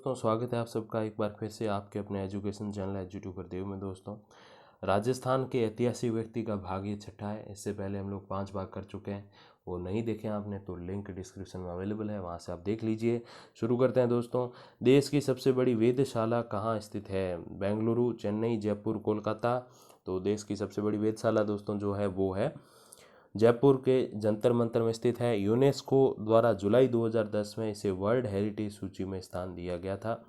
दोस्तों, स्वागत है आप सबका एक बार फिर से आपके अपने एजुकेशन चैनल एजुट्यूबर देव में। दोस्तों, राजस्थान के ऐतिहासिक व्यक्ति का भाग ये छठा है। इससे पहले हम लोग 5 भाग कर चुके हैं। वो नहीं देखे आपने तो लिंक डिस्क्रिप्शन में अवेलेबल है, वहाँ से आप देख लीजिए। शुरू करते हैं दोस्तों। देश की सबसे बड़ी वेधशाला कहाँ स्थित है? बेंगलुरु, चेन्नई, जयपुर, कोलकाता। तो देश की सबसे बड़ी वेधशाला दोस्तों जो है वो है जयपुर के जंतर मंतर में स्थित है। यूनेस्को द्वारा जुलाई 2010 में इसे वर्ल्ड हेरिटेज सूची में स्थान दिया गया था।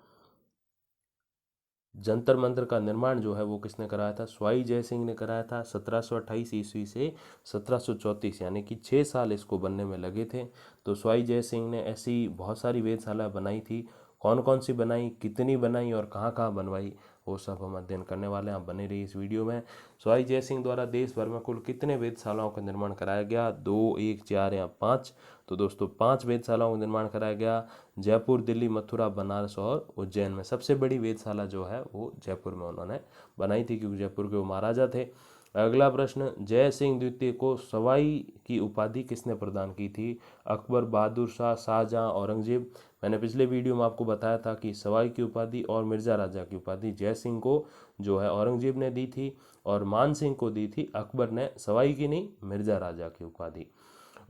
जंतर मंतर का निर्माण जो है वो किसने कराया था? स्वाई जय सिंह ने कराया था 1728 ईस्वी से 1734, यानी कि 6 साल इसको बनने में लगे थे। तो स्वाई जय सिंह ने ऐसी बहुत सारी वेधशाला बनाई थी। कौन कौन सी बनाई, कितनी बनाई और कहाँ कहाँ बनवाई, वो सब हम अध्ययन करने वाले हैं। आप बने रहिए इस वीडियो में। स्वाई जय सिंह द्वारा देश भर में कुल कितने वेधशालाओं का निर्माण कराया गया? 2, 1, 4 या 5? तो दोस्तों 5 वेधशालाओं का निर्माण कराया गया। जयपुर, दिल्ली, मथुरा, बनारस और उज्जैन में। सबसे बड़ी वेधशाला जो है वो जयपुर में उन्होंने बनाई थी, क्योंकि जयपुर के वो महाराजा थे। अगला प्रश्न, जय सिंह द्वितीय को सवाई की उपाधि किसने प्रदान की थी? अकबर, बहादुर शाह, शाहजहां, औरंगजेब। मैंने पिछले वीडियो में आपको बताया था कि सवाई की उपाधि और मिर्जा राजा की उपाधि जय सिंह को जो है औरंगजेब ने दी थी, और मान सिंह को दी थी अकबर ने। सवाई की नहीं, मिर्जा राजा की उपाधि।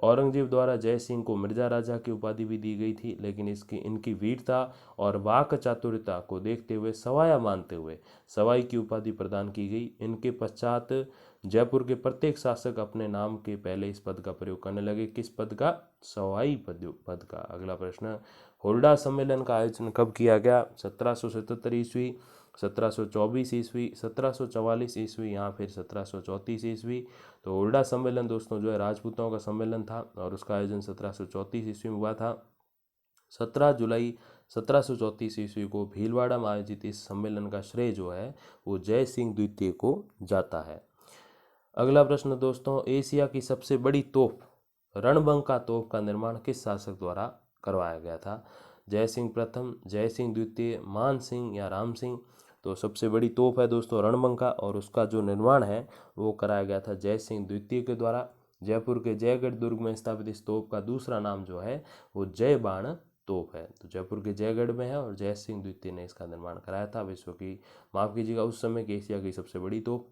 औरंगजेब द्वारा जय सिंह को मिर्जा राजा की उपाधि भी दी गई थी, लेकिन इनकी वीरता और वाक चातुर्यता को देखते हुए, सवाया मानते हुए सवाई की उपाधि प्रदान की गई। इनके पश्चात जयपुर के प्रत्येक शासक अपने नाम के पहले इस पद का प्रयोग करने लगे। किस पद का? सवाई पद का। अगला प्रश्न, हुरडा सम्मेलन का आयोजन कब किया गया? 1777 ईस्वी, 1724 ईस्वी, 1744 ईस्वी या फिर 1734 ईस्वी? तो हुरडा सम्मेलन दोस्तों जो है राजपूतों का सम्मेलन था, और उसका आयोजन 1734 ईस्वी में हुआ था। 17 जुलाई 1734 ईस्वी को भीलवाड़ा में आयोजित इस सम्मेलन का श्रेय जो है वो जय सिंह द्वितीय को जाता है। अगला प्रश्न दोस्तों, एशिया की सबसे बड़ी तोप रणबंका तोप का निर्माण किस शासक द्वारा करवाया गया था? जय सिंह प्रथम, जय सिंह द्वितीय, मान सिंह या राम सिंह? तो सबसे बड़ी तोप है दोस्तों रणबंका, और उसका जो निर्माण है वो कराया गया था जय सिंह द्वितीय के द्वारा। जयपुर के जयगढ़ दुर्ग में स्थापित इस तोप का दूसरा नाम जो है वो जय बाण तोप है। तो जयपुर के जयगढ़ में है, और जय सिंह द्वितीय ने इसका निर्माण कराया था। विश्व की, माफ कीजिएगा, उस समय की एशिया की सबसे बड़ी तोप।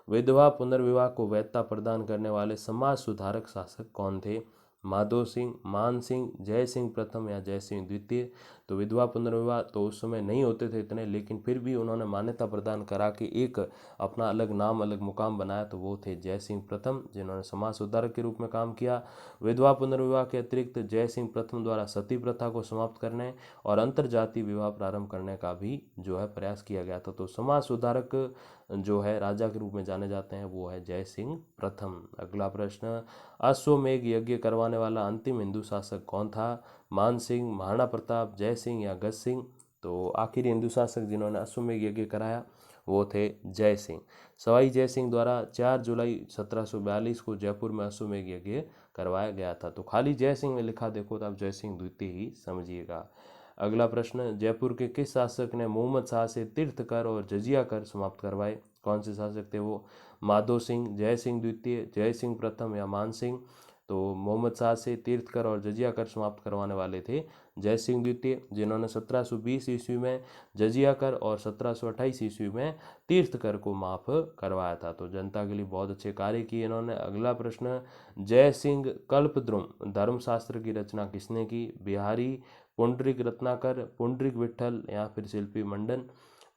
विधवा पुनर्विवाह को वैधता प्रदान करने वाले समाज सुधारक शासक कौन थे? माधो सिंह, मान सिंह, जय सिंह प्रथम या जय सिंह द्वितीय? तो विधवा पुनर्विवाह तो उस समय नहीं होते थे इतने, लेकिन फिर भी उन्होंने मान्यता प्रदान करा के एक अपना अलग नाम, अलग मुकाम बनाया, तो वो थे जय सिंह प्रथम, जिन्होंने समाज सुधारक के रूप में काम किया। विधवा पुनर्विवाह के अतिरिक्त जय सिंह प्रथम द्वारा सती प्रथा को समाप्त करने और अंतरजातीय विवाह प्रारंभ करने का भी जो है प्रयास किया गया था। तो समाज सुधारक जो है राजा के रूप में जाने जाते हैं वो है जय सिंह प्रथम। अगला प्रश्न, अश्वमेध यज्ञ करवाने वाला अंतिम हिंदू शासक कौन था? मान सिंह, महाराणा प्रताप, जय सिंह या गज सिंह? तो आखिरी हिंदू शासक जिन्होंने अश्वमेध यज्ञ कराया वो थे जय सिंह। सवाई जय सिंह द्वारा 4 जुलाई 1742 को जयपुर में अश्वमेध यज्ञ करवाया गया था। तो खाली जय सिंह में लिखा देखो तो आप जय सिंह द्वितीय ही समझिएगा। अगला प्रश्न, जयपुर के किस शासक ने मोहम्मद शाह से तीर्थ कर और जजिया कर समाप्त करवाए? कौन से शासक थे वो? माधो सिंह, जय सिंह द्वितीय, जय सिंह प्रथम या मान सिंह? तो मोहम्मद शाह से तीर्थ कर और जजिया कर समाप्त करवाने वाले थे जय सिंह द्वितीय, जिन्होंने 1720 ईस्वी में जजिया कर और 1728 ईस्वी में तीर्थ कर को माफ करवाया था। तो जनता के लिए बहुत अच्छे कार्य किए इन्होंने। अगला प्रश्न, जय सिंह कल्पद्रुम धर्मशास्त्र की रचना किसने की? बिहारी, पुंडरीक रत्नाकर, पुंडरीक विट्ठल या फिर शिल्पी मंडन?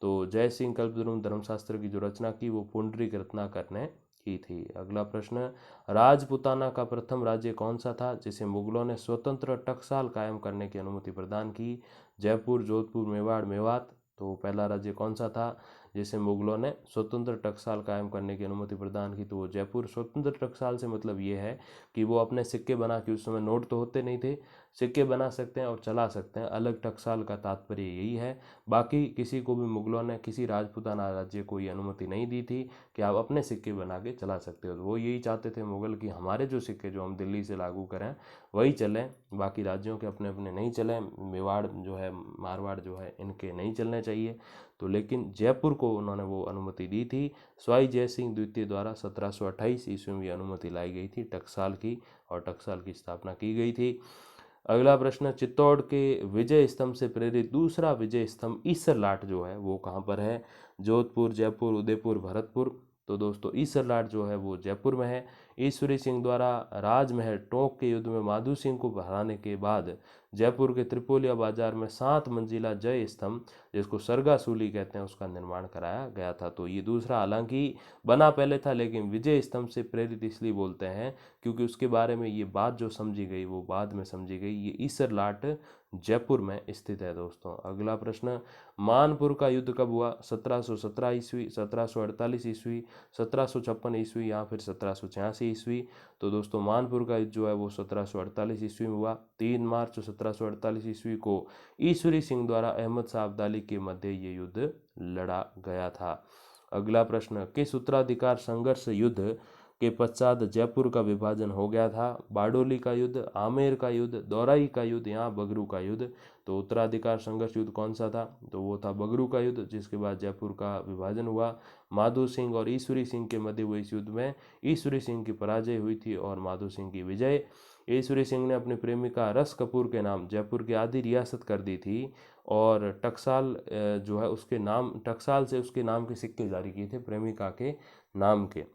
तो जय सिंह कल्पद्रुम धर्मशास्त्र की जो रचना की वो पुंडरीक रत्नाकर ने की थी। अगला प्रश्न, राजपुताना का प्रथम राज्य कौन सा था जिसे मुगलों ने स्वतंत्र टकसाल कायम करने की अनुमति प्रदान की? जयपुर, जोधपुर, मेवाड़, मेवात? तो पहला राज्य कौन सा था जिसे मुगलों ने स्वतंत्र टकसाल कायम करने की अनुमति प्रदान की? तो वो जयपुर। स्वतंत्र टकसाल से मतलब ये है कि वो अपने सिक्के बना के, उस समय नोट तो होते नहीं थे, सिक्के बना सकते हैं और चला सकते हैं। अलग टकसाल का तात्पर्य यही है। बाकी किसी को भी मुगलों ने, किसी राजपूताना राज्य को ये अनुमति नहीं दी थी कि आप अपने सिक्के बना के चला सकते हो। तो वो यही चाहते थे मुगल कि हमारे जो सिक्के जो हम दिल्ली से लागू करें वही चलें, बाकी राज्यों के अपने अपने नहीं चलें। मेवाड़ जो है, मारवाड़ जो है, इनके नहीं चलने चाहिए। तो लेकिन जयपुर को उन्होंने वो अनुमति दी थी। स्वाई जय सिंह द्वितीय द्वारा 1728 ईस्वी में अनुमति लाई गई थी टकसाल की, और टकसाल की स्थापना की गई थी। अगला प्रश्न, चित्तौड़ के विजय स्तंभ से प्रेरित दूसरा विजय स्तंभ ईसरलाट जो है वो कहाँ पर है? जोधपुर, जयपुर, उदयपुर, भरतपुर। तो दोस्तों ईसरलाट जो है वो जयपुर में है। ईश्वरी सिंह द्वारा राजमहल टोंक के युद्ध में माधो सिंह को हराने के बाद जयपुर के त्रिपोलिया बाजार में 7 मंजिला जय स्तंभ, जिसको सरगासूली कहते हैं, उसका निर्माण कराया गया था। तो ये दूसरा, हालांकि बना पहले था लेकिन विजय स्तंभ से प्रेरित इसलिए बोलते हैं क्योंकि उसके बारे में ये बात जो समझी गई वो बाद में समझी गई। ये ईसरलाट जयपुर में स्थित है दोस्तों। अगला प्रश्न, मानपुर का युद्ध कब हुआ? 1717 ईस्वी, 1748 ईस्वी, 1756 ईस्वी या फिर 1786 ईस्वी। तो दोस्तों मानपुर का युद्ध जो है वो 1748 ईस्वी में हुआ। 3 मार्च 1748 ईस्वी को ईश्वरी सिंह द्वारा अहमद शाह अब्दाली के मध्य ये युद्ध लड़ा गया था। अगला प्रश्न, किस उत्तराधिकार संघर्ष युद्ध के पश्चात जयपुर का विभाजन हो गया था? बारडोली का युद्ध, आमेर का युद्ध, दौराई का युद्ध या बगरू का युद्ध। तो उत्तराधिकार संघर्ष युद्ध कौन सा था? तो वो था बगरू का युद्ध, जिसके बाद जयपुर का विभाजन हुआ। माधो सिंह और ईश्वरी सिंह के मध्य हुए इस युद्ध में ईश्वरी सिंह की पराजय हुई थी और माधो सिंह की विजय। ईश्वरी सिंह ने अपनी प्रेमिका रस कपूर के नाम जयपुर की आधी रियासत कर दी थी और टकसाल जो है उसके नाम, टकसाल से उसके नाम के सिक्के जारी किए थे प्रेमिका के नाम के।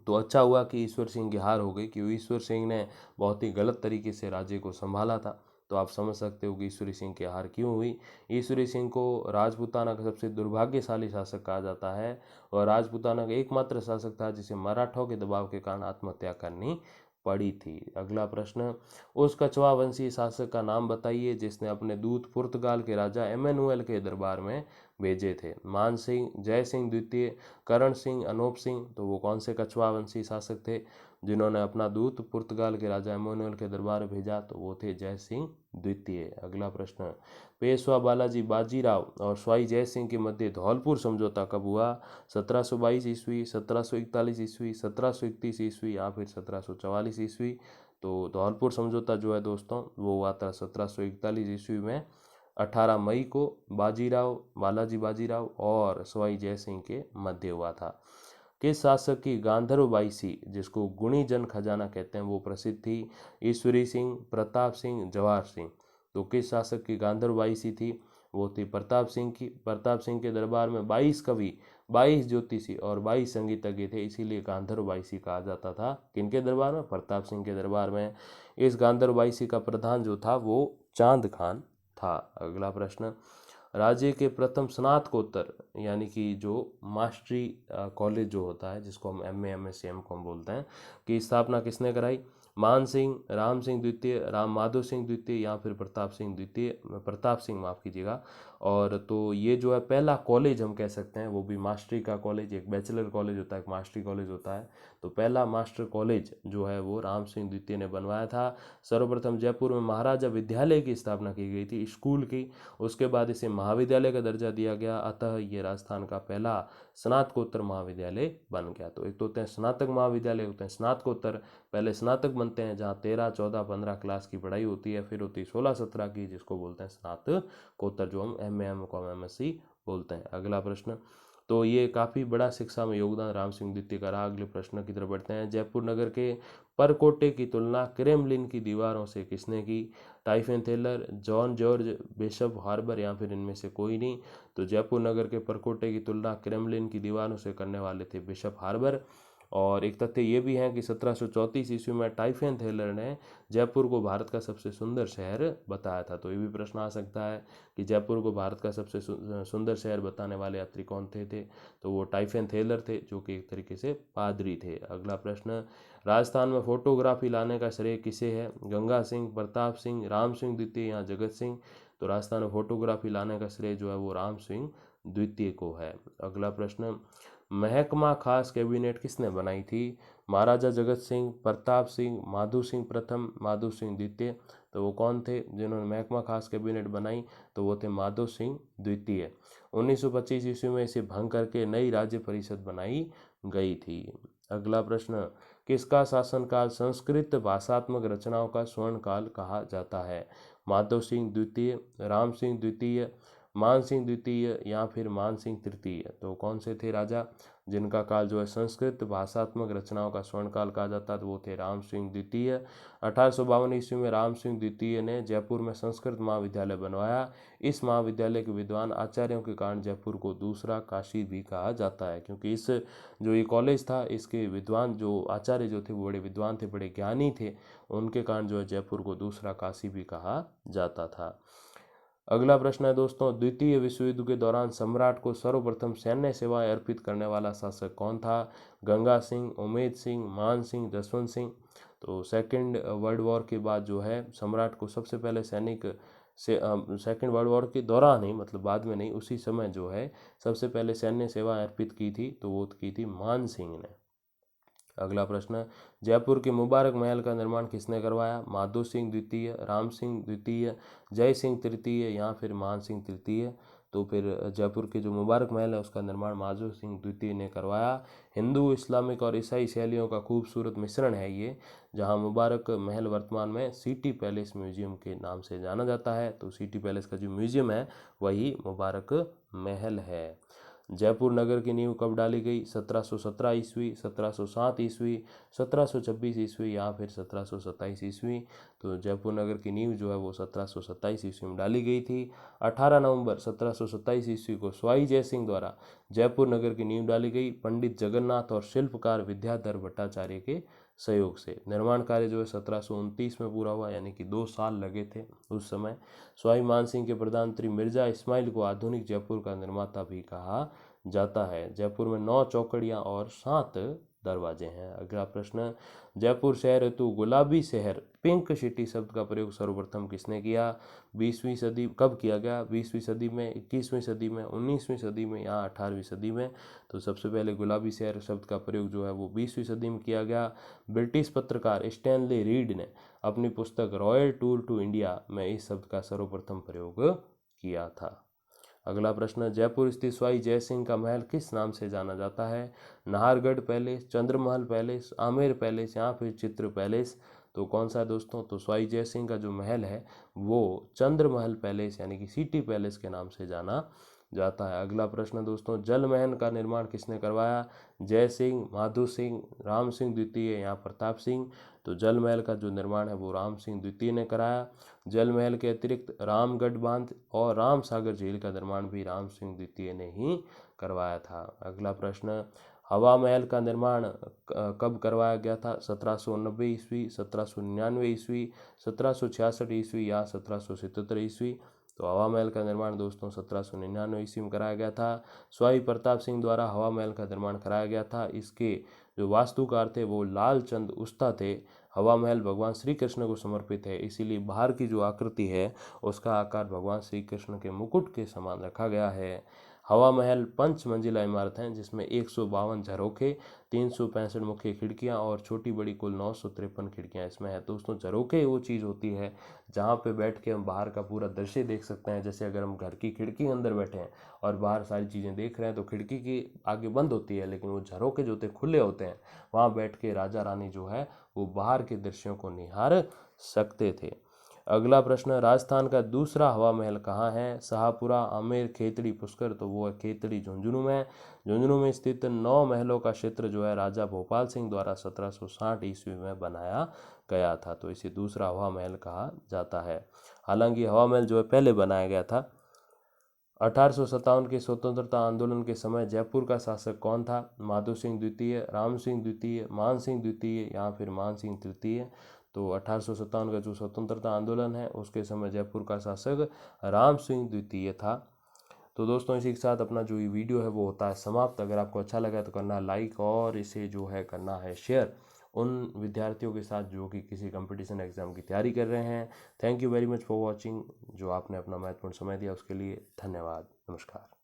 तो अच्छा हुआ कि ईश्वर सिंह की हार हो गई, क्योंकि ईश्वर सिंह ने बहुत ही गलत तरीके से राज्य को संभाला था। तो आप समझ सकते हो कि ईश्वरी सिंह की हार क्यों हुई। ईश्वरी सिंह को राजपूताना का सबसे दुर्भाग्यशाली शासक कहा जाता है और राजपूताना का एकमात्र शासक था जिसे मराठों के दबाव के कारण आत्महत्या करनी पड़ी थी। अगला प्रश्न, उस कछवा वंशी शासक का नाम बताइए जिसने अपने दूत पुर्तगाल के राजा एमेनुएल के दरबार में भेजे थे? मान सिंह, जय सिंह द्वितीय, करण सिंह, अनूप सिंह। तो वो कौन से कछवा वंशी शासक थे जिन्होंने अपना दूत पुर्तगाल के राजा एमेनुएल के दरबार में भेजा? तो वो थे जय सिंह द्वितीय। अगला प्रश्न, पेशवा बालाजी बाजीराव और स्वाई जय सिंह के मध्य धौलपुर समझौता कब हुआ? 1722 ईस्वी, 1741 ईस्वी, 1731 ईस्वी या फिर 1744 ईस्वी। तो धौलपुर समझौता जो है दोस्तों वो हुआ था 1741 ईस्वी में, 18 मई को बाजीराव, बालाजी बाजीराव और सवाई जय सिंह के मध्य हुआ था। किस शासक की गांधर्व बाईसी, जिसको गुणी जन खजाना कहते हैं, वो प्रसिद्ध थी? ईश्वरी सिंह, प्रताप सिंह, जवाहर सिंह। तो किस शासक की गांधर्व बाईसी थी? वो थी प्रताप सिंह की। प्रताप सिंह के दरबार में 22 कवि, 22 ज्योतिषी और 22 संगीतज्ञ थे, इसीलिए गांधर्व बाईसी कहा जाता था। किनके दरबार में? प्रताप सिंह के दरबार में। इस गांधर्व बाईसी का प्रधान जो था वो चांद खान था। अगला प्रश्न, राज्य के प्रथम स्नातकोत्तर यानी कि जो मास्टरी कॉलेज जो होता है, जिसको हम M A, M S C, M com बोलते हैं, की स्थापना किसने कराई? मान सिंह, राम सिंह द्वितीय, राम माधो सिंह द्वितीय या फिर प्रताप सिंह द्वितीय, प्रताप सिंह, माफ़ कीजिएगा। और तो ये जो है पहला कॉलेज हम कह सकते हैं, वो भी मास्टरी का कॉलेज, एक बैचलर कॉलेज होता है, एक मास्टरी कॉलेज होता है। तो पहला मास्टर कॉलेज जो है वो राम सिंह द्वितीय ने बनवाया था। सर्वप्रथम जयपुर में महाराजा विद्यालय की स्थापना की गई थी, स्कूल की। उसके बाद इसे महाविद्यालय का दर्जा दिया गया, अतः ये राजस्थान का पहला स्नातकोत्तर महाविद्यालय बन गया। तो एक तो होते हैं स्नातक महाविद्यालय, होते हैं स्नातकोत्तर। पहले स्नातक बनते हैं जहाँ 13, 14, 15 क्लास की पढ़ाई होती है, फिर होती है 16, 17 की, जिसको बोलते हैं स्नातकोत्तर, जो हम M A, M com, M S C बोलते हैं। अगला प्रश्न, तो ये काफ़ी बड़ा शिक्षा में योगदान राम सिंह द्वितीय का रहा। अगले प्रश्न की तरफ बढ़ते हैं। जयपुर नगर के परकोटे की तुलना क्रेमलिन की दीवारों से किसने की? टाइफन थेलर, जॉन जॉर्ज, बिशप हार्बर या फिर इनमें से कोई नहीं। तो जयपुर नगर के परकोटे की तुलना क्रेमलिन की दीवारों से करने वाले थे बिशप हार्बर। और एक तथ्य ये भी है कि 1734 ईस्वी में टाइफन थेलर ने जयपुर को भारत का सबसे सुंदर शहर बताया था। तो ये भी प्रश्न आ सकता है कि जयपुर को भारत का सबसे सुंदर शहर बताने वाले यात्री कौन थे? तो वो टाइफन थेलर थे, जो कि एक तरीके से पादरी थे। अगला प्रश्न, राजस्थान में फोटोग्राफी लाने का श्रेय किसे है? गंगा सिंह, प्रताप सिंह, राम सिंह द्वितीय या जगत सिंह। तो राजस्थान में फोटोग्राफी लाने का श्रेय जो है वो राम सिंह द्वितीय को है। अगला प्रश्न, महकमा खास कैबिनेट किसने बनाई थी? महाराजा जगत सिंह, प्रताप सिंह, माधो सिंह प्रथम, माधो सिंह द्वितीय। तो वो कौन थे जिन्होंने महकमा खास कैबिनेट बनाई? तो वो थे माधो सिंह द्वितीय। 1925 ईस्वी में इसे भंग करके नई राज्य परिषद बनाई गई थी। अगला प्रश्न, किसका शासनकाल संस्कृत भाषात्मक रचनाओं का स्वर्ण काल कहा जाता है? माधव सिंह द्वितीय, राम सिंह द्वितीय, मान सिंह द्वितीय या फिर मान सिंह तृतीय। तो कौन से थे राजा जिनका काल जो है संस्कृत भाषात्मक रचनाओं का स्वर्णकाल कहा जाता है, तो वो थे राम सिंह द्वितीय। 1852 ईस्वी में राम सिंह द्वितीय ने जयपुर में संस्कृत महाविद्यालय बनवाया। इस महाविद्यालय के विद्वान आचार्यों के कारण जयपुर को दूसरा काशी भी कहा जाता है, क्योंकि इस जो ये कॉलेज था इसके विद्वान जो आचार्य जो थे वो बड़े विद्वान थे, बड़े ज्ञानी थे, उनके कारण जो है जयपुर को दूसरा काशी भी कहा जाता था। अगला प्रश्न है दोस्तों, द्वितीय विश्व युद्ध के दौरान सम्राट को सर्वप्रथम सैन्य सेवाएं अर्पित करने वाला शासक कौन था? गंगा सिंह, उमेद सिंह, मान सिंह, जसवंत सिंह। तो सेकंड वर्ल्ड वॉर के बाद जो है सम्राट को सबसे पहले सैनिक से सेकंड वर्ल्ड वॉर के दौरान ही, मतलब बाद में नहीं, उसी समय जो है सबसे पहले सैन्य सेवाएं अर्पित की थी, तो वो की थी मान सिंह ने। अगला प्रश्न, जयपुर के मुबारक महल का निर्माण किसने करवाया? माधो सिंह द्वितीय, राम सिंह द्वितीय, जय सिंह तृतीय या फिर मान सिंह तृतीय। तो फिर जयपुर के जो मुबारक महल है उसका निर्माण माधो सिंह द्वितीय ने करवाया। हिंदू, इस्लामिक और ईसाई शैलियों का खूबसूरत मिश्रण है ये, जहां मुबारक महल वर्तमान में सिटी पैलेस म्यूजियम के नाम से जाना जाता है। तो सिटी पैलेस का जो म्यूजियम है वही मुबारक महल है। जयपुर नगर की नींव कब डाली गई? 1717 ईस्वी, 1707 ईस्वी, 1726 ईस्वी या फिर 1727 ईस्वी। तो जयपुर नगर की नींव जो है वो 1727 ईस्वी में डाली गई थी। 18 नवंबर 1727 ईस्वी को स्वाई जय सिंह द्वारा जयपुर नगर की नींव डाली गई, पंडित जगन्नाथ और शिल्पकार विद्याधर भट्टाचार्य के सहयोग से। निर्माण कार्य जो है 1729 में पूरा हुआ, यानी कि 2 साल लगे थे उस समय। स्वाई मान सिंह के प्रधानमंत्री मिर्जा इस्माइल को आधुनिक जयपुर का निर्माता भी कहा जाता है। जयपुर में 9 चौकड़ियां और 7 दरवाजे हैं। अगला प्रश्न, जयपुर शहर हेतु गुलाबी शहर, पिंक सिटी शब्द का प्रयोग सर्वप्रथम किसने किया? 20वीं सदी कब किया गया? 20वीं सदी में, 21वीं सदी में, 19वीं सदी में या 18वीं सदी में? तो सबसे पहले गुलाबी शहर शब्द का प्रयोग जो है वो 20वीं सदी में किया गया। ब्रिटिश पत्रकार स्टैनली रीड ने अपनी पुस्तक रॉयल टूर टू इंडिया में इस शब्द का सर्वप्रथम प्रयोग किया था। अगला प्रश्न, जयपुर स्थित स्वाई जय सिंह का महल किस नाम से जाना जाता है? Nahargarh palace, Chandramahal palace, Amer palace या फिर चित्र पैलेस। तो कौन सा है दोस्तों? तो स्वाई जय सिंह का जो महल है वो चंद्रमहल पैलेस यानी कि सिटी पैलेस के नाम से जाना जाता है। अगला प्रश्न दोस्तों, जल महल का निर्माण किसने करवाया? जय सिंह, माधो सिंह, राम सिंह द्वितीय या प्रताप सिंह। तो जल महल का जो निर्माण है वो राम सिंह द्वितीय ने कराया। जल महल के अतिरिक्त रामगढ़ बांध और राम सागर झील का निर्माण भी राम सिंह द्वितीय ने ही करवाया था। अगला प्रश्न, हवा महल का निर्माण कब करवाया गया था? 1790 ईस्वी, 1799 ईस्वी, 1766 ईस्वी या 1777 ईस्वी। तो हवा महल का निर्माण दोस्तों 1799 ईस्वी में कराया गया था। स्वाई प्रताप सिंह द्वारा हवा महल का निर्माण कराया गया था। इसके जो वास्तुकार थे वो लालचंद उस्ता थे। हवा महल भगवान श्री कृष्ण को समर्पित है, इसीलिए बाहर की जो आकृति है उसका आकार भगवान श्री कृष्ण के मुकुट के समान रखा गया है। हवा महल 5 मंजिला इमारत है जिसमें 152 झरोखे, 365 मुख्य खिड़कियां और छोटी बड़ी कुल 953 खिड़कियां इसमें है। दोस्तों झरोखे वो चीज़ होती है जहाँ पे बैठ के हम बाहर का पूरा दृश्य देख सकते हैं। जैसे अगर हम घर की खिड़की के अंदर बैठे हैं और बाहर सारी चीज़ें देख रहे हैं तो खिड़की की आगे बंद होती है, लेकिन वो झरोखे जो होते हैं खुले होते हैं, वहाँ बैठ के राजा रानी जो है वो बाहर के दृश्यों को निहार सकते थे। अगला प्रश्न, राजस्थान का दूसरा हवा महल कहाँ है? शाहपुरा, आमेर, खेतड़ी, पुष्कर। तो वो है खेतड़ी झुंझुनू में। झुंझुनू में स्थित 9 महलों का क्षेत्र जो है राजा भोपाल सिंह द्वारा 1760 ईस्वी में बनाया गया था, तो इसे दूसरा हवा महल कहा जाता है। हालांकि हवा महल जो है पहले बनाया गया था। 1857 के स्वतंत्रता आंदोलन के समय जयपुर का शासक कौन था? माधो सिंह द्वितीय, राम सिंह द्वितीय, मान सिंह द्वितीय या फिर मान सिंह तृतीय। तो 1857 का जो स्वतंत्रता आंदोलन है उसके समय जयपुर का शासक राम सिंह द्वितीय था। तो दोस्तों इसी के साथ अपना जो ये वीडियो है वो होता है समाप्त। अगर आपको अच्छा लगा तो करना लाइक और इसे जो है करना है शेयर उन विद्यार्थियों के साथ जो कि किसी कंपटीशन एग्जाम की तैयारी कर रहे हैं। Thank you very much for watching. जो आपने अपना महत्वपूर्ण समय दिया उसके लिए धन्यवाद। नमस्कार।